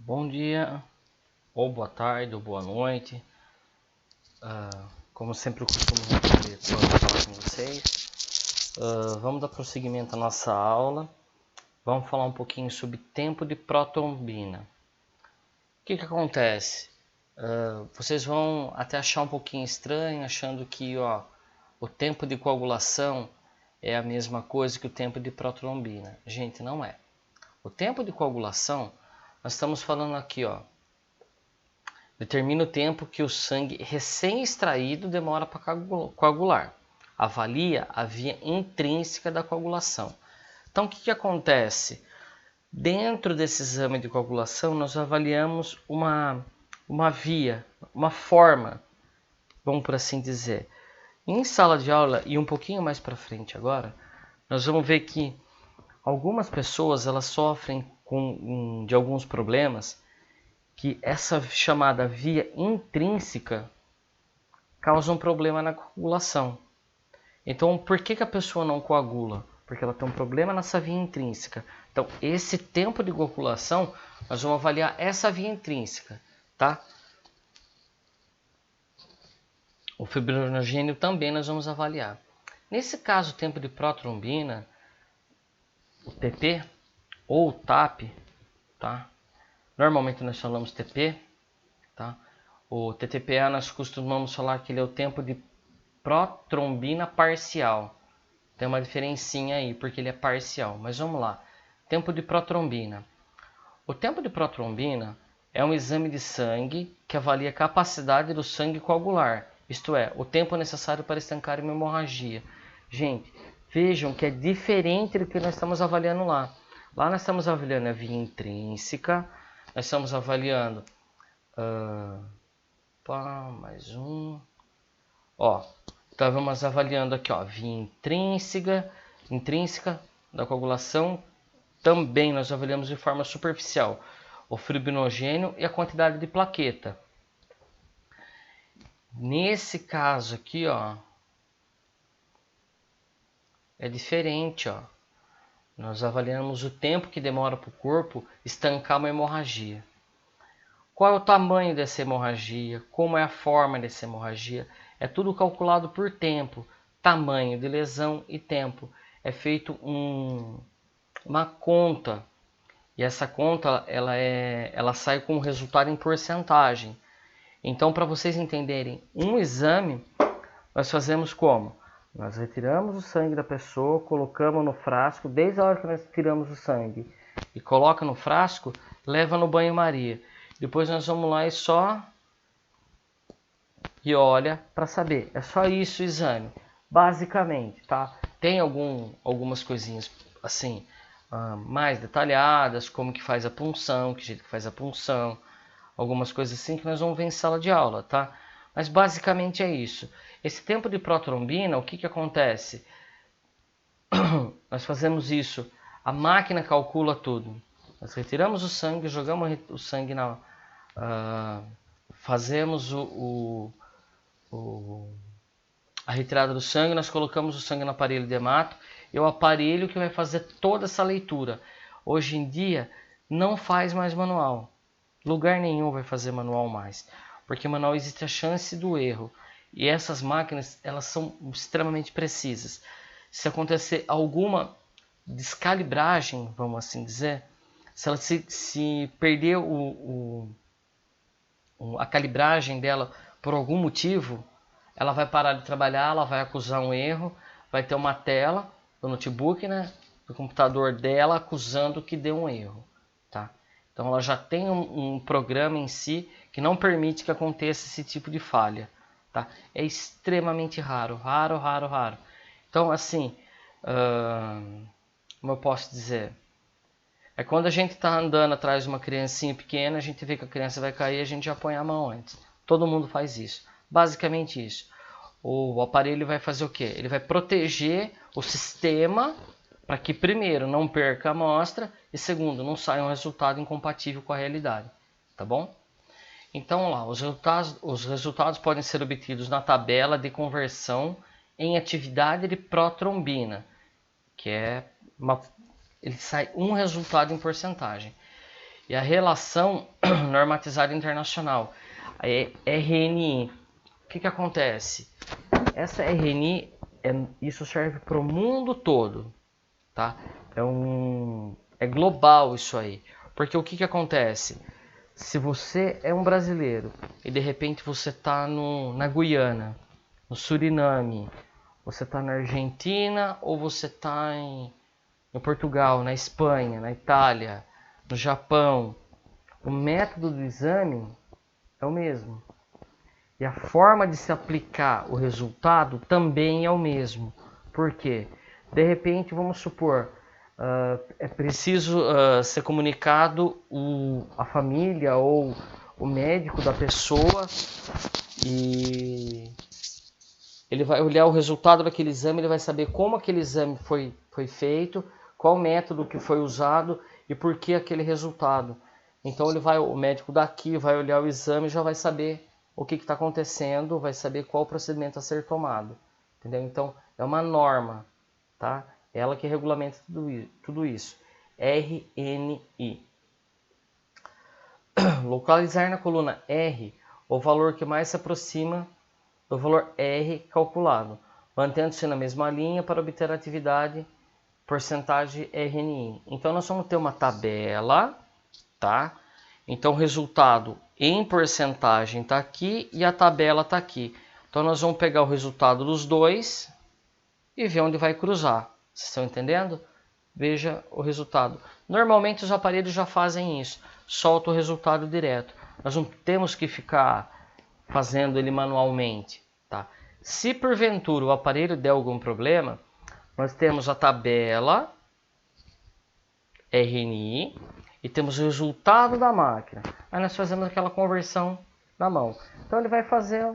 Bom dia, ou boa tarde, ou boa noite. Como sempre eu costumo falar com vocês. Vamos dar prosseguimento à nossa aula. Vamos falar um pouquinho sobre tempo de protrombina. O que acontece? Vocês vão até achar um pouquinho estranho, achando que o tempo de coagulação é a mesma coisa que o tempo de protrombina. Gente, não é. O tempo de coagulação, nós estamos falando aqui, determina o tempo que o sangue recém-extraído demora para coagular. Avalia a via intrínseca da coagulação. Então, o que acontece? Dentro desse exame de coagulação, nós avaliamos uma via, uma forma, vamos por assim dizer. Em sala de aula, e um pouquinho mais para frente agora, nós vamos ver que algumas pessoas elas sofrem de alguns problemas que essa chamada via intrínseca causa um problema na coagulação. Então, por que a pessoa não coagula? Porque ela tem um problema nessa via intrínseca. Então, esse tempo de coagulação, nós vamos avaliar essa via intrínseca, tá? O fibrinogênio também nós vamos avaliar. Nesse caso, o tempo de protrombina, o TP ou o TAP, tá? Normalmente nós falamos TP, tá? O TTPA nós costumamos falar que ele é o tempo de protrombina parcial. Tem uma diferencinha aí, porque ele é parcial. Mas vamos lá. Tempo de protrombina. O tempo de protrombina é um exame de sangue que avalia a capacidade do sangue coagular. Isto é, o tempo necessário para estancar uma hemorragia. Gente, vejam que é diferente do que nós estamos avaliando lá. Lá nós estamos avaliando a via intrínseca. Nós estamos avaliando... mais um... Estávamos avaliando aqui, via intrínseca da coagulação. Também nós avaliamos de forma superficial o fibrinogênio e a quantidade de plaqueta. Nesse caso aqui, é diferente, Nós avaliamos o tempo que demora para o corpo estancar uma hemorragia. Qual é o tamanho dessa hemorragia? Como é a forma dessa hemorragia? É tudo calculado por tempo, tamanho de lesão e tempo. É feito uma conta. E essa conta ela sai com o resultado em porcentagem. Então, para vocês entenderem, um exame nós fazemos como? Nós retiramos o sangue da pessoa, colocamos no frasco, desde a hora que nós tiramos o sangue e coloca no frasco, leva no banho-maria. Depois nós vamos lá e olha para saber. É só isso o exame, basicamente, tá? Tem algumas coisinhas assim mais detalhadas, como que faz a punção, que jeito que faz a punção, algumas coisas assim que nós vamos ver em sala de aula, tá? Mas basicamente é isso. Esse tempo de protrombina, o que acontece? Nós fazemos isso, a máquina calcula tudo. Nós retiramos o sangue, jogamos o sangue fazemos a retirada do sangue, nós colocamos o sangue no aparelho de hemato, e é o aparelho que vai fazer toda essa leitura. Hoje em dia não faz mais manual, lugar nenhum vai fazer manual mais, porque manual existe a chance do erro, e essas máquinas elas são extremamente precisas. Se acontecer alguma descalibragem, vamos assim dizer, se ela se perder a calibragem dela por algum motivo, ela vai parar de trabalhar, ela vai acusar um erro, vai ter uma tela do notebook, do computador dela acusando que deu um erro, tá? Então ela já tem um programa em si que não permite que aconteça esse tipo de falha, tá? É extremamente raro. Então assim, como eu posso dizer, é quando a gente está andando atrás de uma criancinha pequena, a gente vê que a criança vai cair, a gente já põe a mão antes. Todo mundo faz isso. Basicamente isso. O aparelho vai fazer o quê? Ele vai proteger o sistema para que, primeiro, não perca a amostra e, segundo, não saia um resultado incompatível com a realidade. Tá bom? Então, lá, os resultados podem ser obtidos na tabela de conversão em atividade de protrombina, que ele sai um resultado em porcentagem. E a relação normatizada internacional, a RNI. O que acontece? Essa RNI, isso serve para o mundo todo, tá? É global isso aí. Porque o que acontece? Se você é um brasileiro e de repente você está na Guiana, no Suriname, você está na Argentina ou você está no Portugal, na Espanha, na Itália, no Japão, o método do exame é o mesmo. E a forma de se aplicar o resultado também é o mesmo. Por quê? De repente, vamos supor, é preciso ser comunicado a família ou o médico da pessoa e ele vai olhar o resultado daquele exame, ele vai saber como aquele exame foi feito, qual método que foi usado e por que aquele resultado. Então o médico daqui vai olhar o exame e já vai saber o que está acontecendo, vai saber qual procedimento a ser tomado. Entendeu? Então é uma norma, tá? Ela que regulamenta tudo isso. RNI. Localizar na coluna R o valor que mais se aproxima do valor R calculado, mantendo-se na mesma linha para obter a atividade porcentagem RNI. Então nós vamos ter uma tabela, tá? Então o resultado em porcentagem está aqui e a tabela está aqui. Então nós vamos pegar o resultado dos dois e ver onde vai cruzar. Vocês estão entendendo? Veja o resultado. Normalmente os aparelhos já fazem isso. Solta o resultado direto. Nós não temos que ficar fazendo ele manualmente, tá? Se porventura o aparelho der algum problema, nós temos a tabela RNI e temos o resultado da máquina. Aí nós fazemos aquela conversão na mão. Então ele vai fazer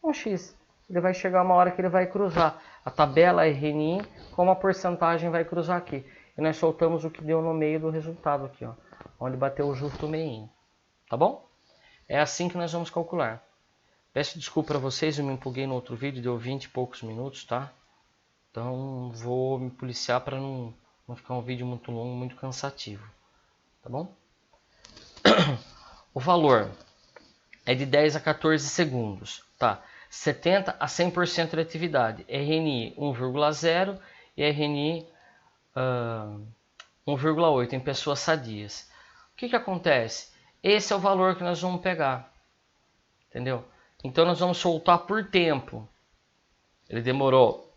um X. Ele vai chegar uma hora que ele vai cruzar a tabela RNI com a porcentagem vai cruzar aqui. E nós soltamos o que deu no meio do resultado aqui, ó, onde bateu o justo meio. Tá bom? É assim que nós vamos calcular. Peço desculpa para vocês, eu me empolguei no outro vídeo, deu 20 e poucos minutos, tá? Então vou me policiar para não ficar um vídeo muito longo, muito cansativo. Tá bom? O valor é de 10 a 14 segundos, tá? 70 a 100% de atividade. RNI 1,0 e RNI 1,8 em pessoas sadias. O que acontece? Esse é o valor que nós vamos pegar. Entendeu? Então nós vamos soltar por tempo. Ele demorou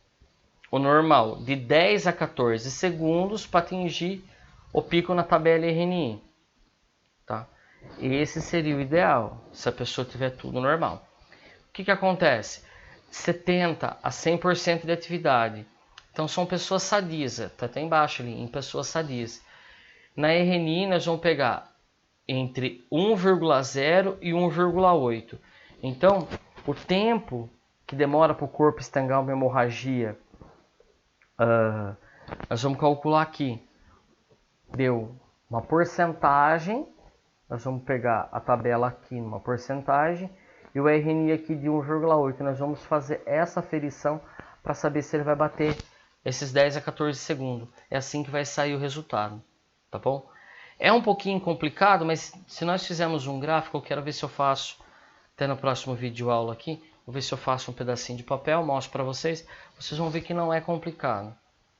o normal de 10 a 14 segundos para atingir o pico na tabela RNI. Tá? Esse seria o ideal, se a pessoa tiver tudo normal. O que acontece? 70 a 100% de atividade. Então são pessoas sadias, está até embaixo ali, em pessoas sadias. Na RNI nós vamos pegar entre 1,0 e 1,8. Então, o tempo que demora para o corpo estangar uma hemorragia, nós vamos calcular aqui. Deu uma porcentagem, nós vamos pegar a tabela aqui numa porcentagem, e o RNI aqui de 1,8. Nós vamos fazer essa aferição para saber se ele vai bater esses 10 a 14 segundos. É assim que vai sair o resultado, tá bom? É um pouquinho complicado, mas se nós fizermos um gráfico, eu quero ver se eu faço, até no próximo vídeo aula aqui, vou ver se eu faço um pedacinho de papel, mostro para vocês, vocês vão ver que não é complicado,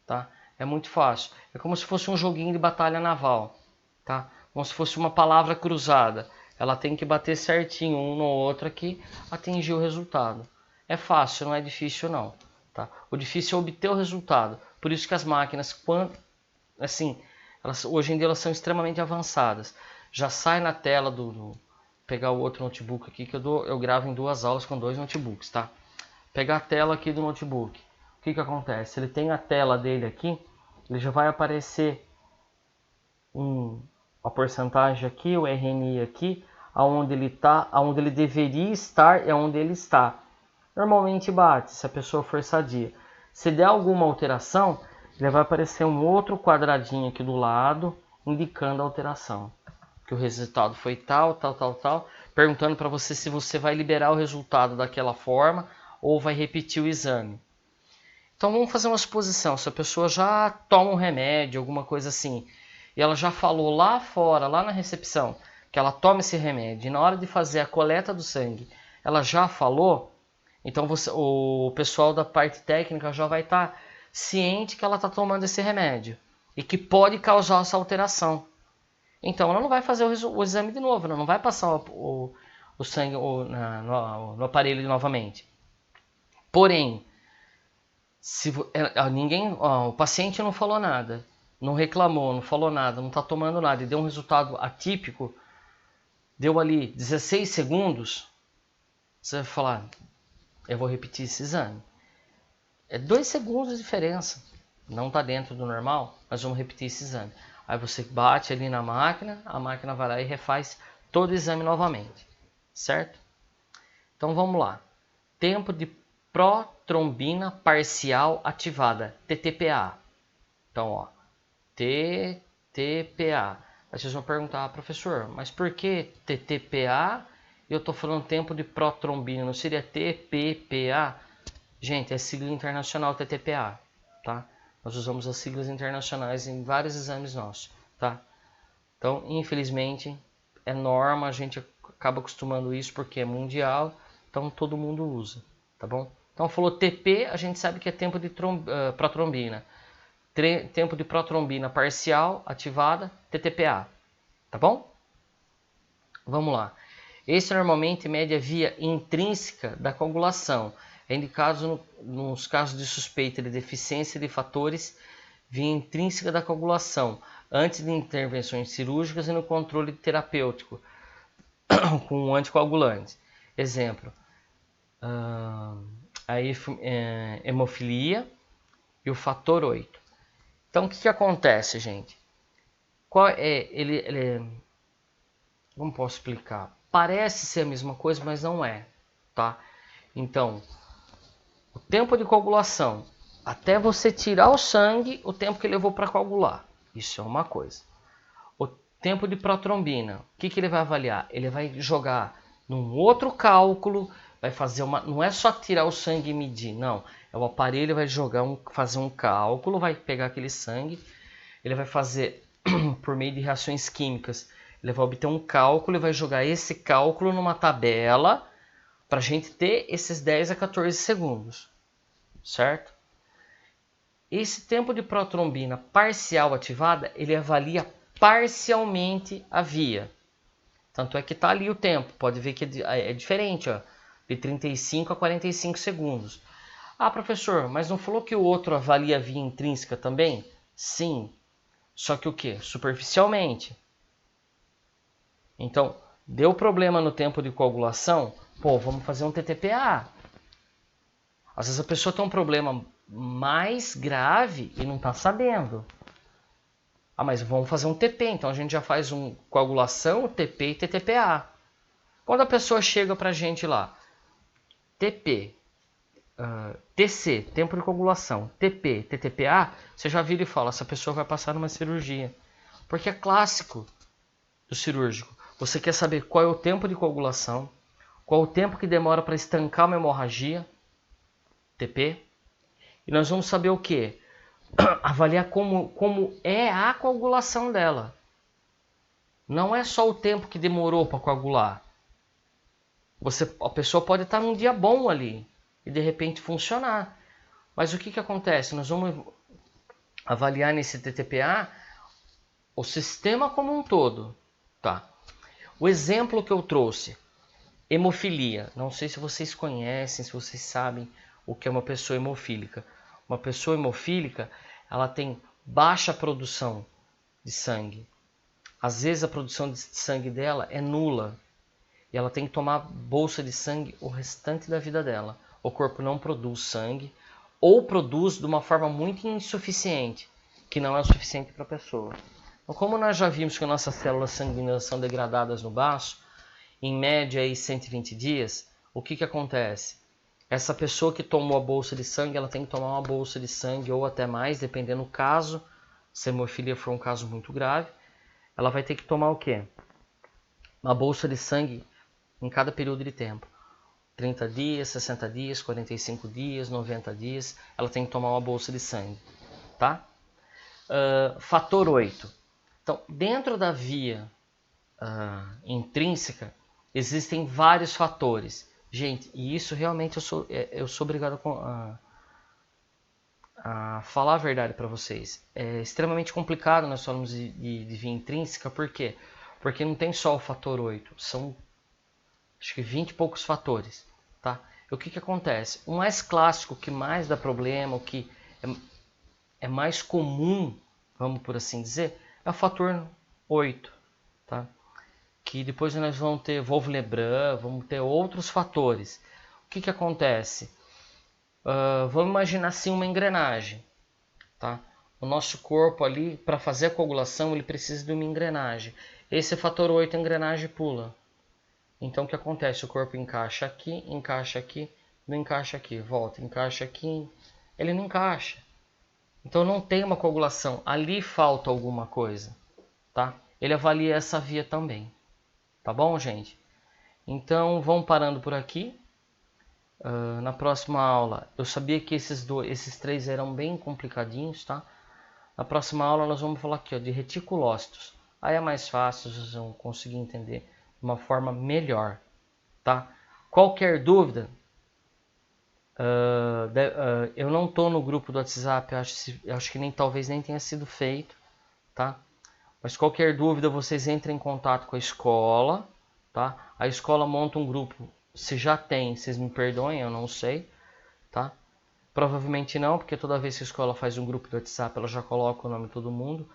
tá? É muito fácil, é como se fosse um joguinho de batalha naval, tá? Como se fosse uma palavra cruzada, ela tem que bater certinho um no outro aqui, atingir o resultado. É fácil, não é difícil não, tá? O difícil é obter o resultado, por isso que as máquinas, assim, hoje em dia elas são extremamente avançadas. Já sai na tela pegar o outro notebook aqui que eu gravo em 2 aulas com 2 notebooks, tá? Pegar a tela aqui do notebook. O que acontece? Ele tem a tela dele aqui, ele já vai aparecer a porcentagem aqui, o RNI aqui, aonde ele tá, aonde ele deveria estar e aonde ele está. Normalmente bate, se a pessoa for sadia. Se der alguma alteração, ele vai aparecer um outro quadradinho aqui do lado, indicando a alteração. Que o resultado foi tal, perguntando para você se você vai liberar o resultado daquela forma ou vai repetir o exame. Então vamos fazer uma suposição, se a pessoa já toma um remédio, alguma coisa assim, e ela já falou lá fora, lá na recepção, que ela toma esse remédio e na hora de fazer a coleta do sangue ela já falou, então o pessoal da parte técnica já vai estar ciente que ela está tomando esse remédio e que pode causar essa alteração. Então ela não vai fazer o exame de novo, ela não vai passar o sangue no aparelho novamente. Porém, se o paciente não falou nada, não reclamou, não falou nada, não está tomando nada e deu um resultado atípico, deu ali 16 segundos, você vai falar, eu vou repetir esse exame. É 2 segundos de diferença. Não está dentro do normal, mas vamos repetir esse exame. Aí você bate ali na máquina, a máquina vai lá e refaz todo o exame novamente. Certo? Então vamos lá. Tempo de protrombina parcial ativada, TTPA. Então, ó, TTPA. Aí vocês vão perguntar, professor, mas por que TTPA e eu estou falando tempo de protrombina? Não seria TPPA? Gente, é sigla internacional TTPA, tá? Nós usamos as siglas internacionais em vários exames nossos, tá? Então, infelizmente, é norma, a gente acaba acostumando isso porque é mundial, então todo mundo usa, tá bom? Então, falou TP, a gente sabe que é tempo de protrombina. Tempo de protrombina parcial ativada, TTPA, tá bom? Vamos lá. Esse normalmente mede a via intrínseca da coagulação. É indicado nos casos de suspeita de deficiência de fatores via intrínseca da coagulação, antes de intervenções cirúrgicas e no controle terapêutico com anticoagulantes. Exemplo, a hemofilia e o fator 8. Então, o que acontece, gente? Como posso explicar? Parece ser a mesma coisa, mas não é, tá? Então, o tempo de coagulação, até você tirar o sangue, o tempo que levou para coagular. Isso é uma coisa. O tempo de protrombina, o que ele vai avaliar? Ele vai jogar num outro cálculo, vai fazer uma... Não é só tirar o sangue e medir, não. É o aparelho vai fazer um cálculo, vai pegar aquele sangue, ele vai fazer por meio de reações químicas, ele vai obter um cálculo e vai jogar esse cálculo numa tabela para a gente ter esses 10 a 14 segundos, certo? Esse tempo de protrombina parcial ativada, ele avalia parcialmente a via. Tanto é que está ali o tempo, pode ver que é diferente, ó, de 35 a 45 segundos. Ah, professor, mas não falou que o outro avalia a via intrínseca também? Sim, só que o quê? Superficialmente. Então, deu problema no tempo de coagulação, pô, vamos fazer um TTPA. Às vezes a pessoa tem um problema mais grave e não está sabendo. Ah, mas vamos fazer um TP, então a gente já faz um coagulação, TP e TTPA. Quando a pessoa chega para a gente lá, TP, TC, tempo de coagulação, TP, TTPA, você já vira e fala, essa pessoa vai passar numa cirurgia. Porque é clássico do cirúrgico. Você quer saber qual é o tempo de coagulação, qual é o tempo que demora para estancar uma hemorragia, TP, e nós vamos saber o que? Avaliar como é a coagulação dela. Não é só o tempo que demorou para coagular. A pessoa pode estar num dia bom ali e de repente funcionar. Mas o que acontece? Nós vamos avaliar nesse TTPA o sistema como um todo. Tá? O exemplo que eu trouxe, hemofilia. Não sei se vocês conhecem, se vocês sabem o que é uma pessoa hemofílica. Uma pessoa hemofílica, ela tem baixa produção de sangue. Às vezes a produção de sangue dela é nula. E ela tem que tomar bolsa de sangue o restante da vida dela. O corpo não produz sangue ou produz de uma forma muito insuficiente, que não é o suficiente para a pessoa. Então, como nós já vimos que nossas células sanguíneas são degradadas no baço, em média aí 120 dias, o que acontece? Essa pessoa que tomou a bolsa de sangue, ela tem que tomar uma bolsa de sangue ou até mais, dependendo do caso. Se a hemofilia for um caso muito grave, ela vai ter que tomar o quê? Uma bolsa de sangue em cada período de tempo. 30 dias, 60 dias, 45 dias, 90 dias, ela tem que tomar uma bolsa de sangue. Tá? Fator 8. Então, dentro da via intrínseca, existem vários fatores. Gente, e isso realmente eu sou obrigado a falar a verdade para vocês. É extremamente complicado nós falamos de via intrínseca, por quê? Porque não tem só o fator 8, são acho que 20 e poucos fatores. Tá? E o que acontece? O mais clássico, o que mais dá problema, o que é mais comum, vamos por assim dizer, é o fator 8. Tá? Que depois nós vamos ter Wolff-Lebrun, vamos ter outros fatores. O que acontece? Vamos imaginar assim uma engrenagem. Tá? O nosso corpo ali, para fazer a coagulação, ele precisa de uma engrenagem. Esse fator 8, a engrenagem pula. Então o que acontece? O corpo encaixa aqui, não encaixa aqui, volta, encaixa aqui, ele não encaixa. Então não tem uma coagulação, ali falta alguma coisa, tá? Ele avalia essa via também, tá bom, gente? Então vamos parando por aqui. Na próxima aula, eu sabia que esses três eram bem complicadinhos, tá? Na próxima aula nós vamos falar aqui, ó, de reticulócitos. Aí é mais fácil, vocês vão conseguir entender de uma forma melhor, tá? Qualquer dúvida, eu não estou no grupo do WhatsApp, acho que talvez nem tenha sido feito, tá? Mas qualquer dúvida, vocês entrem em contato com a escola, tá? A escola monta um grupo, se já tem, vocês me perdoem, eu não sei, tá? Provavelmente não, porque toda vez que a escola faz um grupo do WhatsApp, ela já coloca o nome de todo mundo.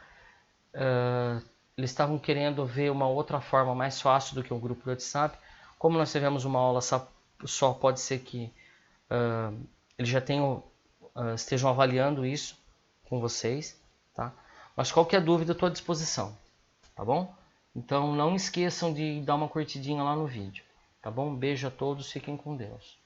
Eles estavam querendo ver uma outra forma mais fácil do que o grupo do WhatsApp. Como nós tivemos uma aula só pode ser que eles já estejam avaliando isso com vocês, tá? Mas qualquer dúvida eu estou à disposição, tá bom? Então não esqueçam de dar uma curtidinha lá no vídeo, tá bom? Um beijo a todos, fiquem com Deus.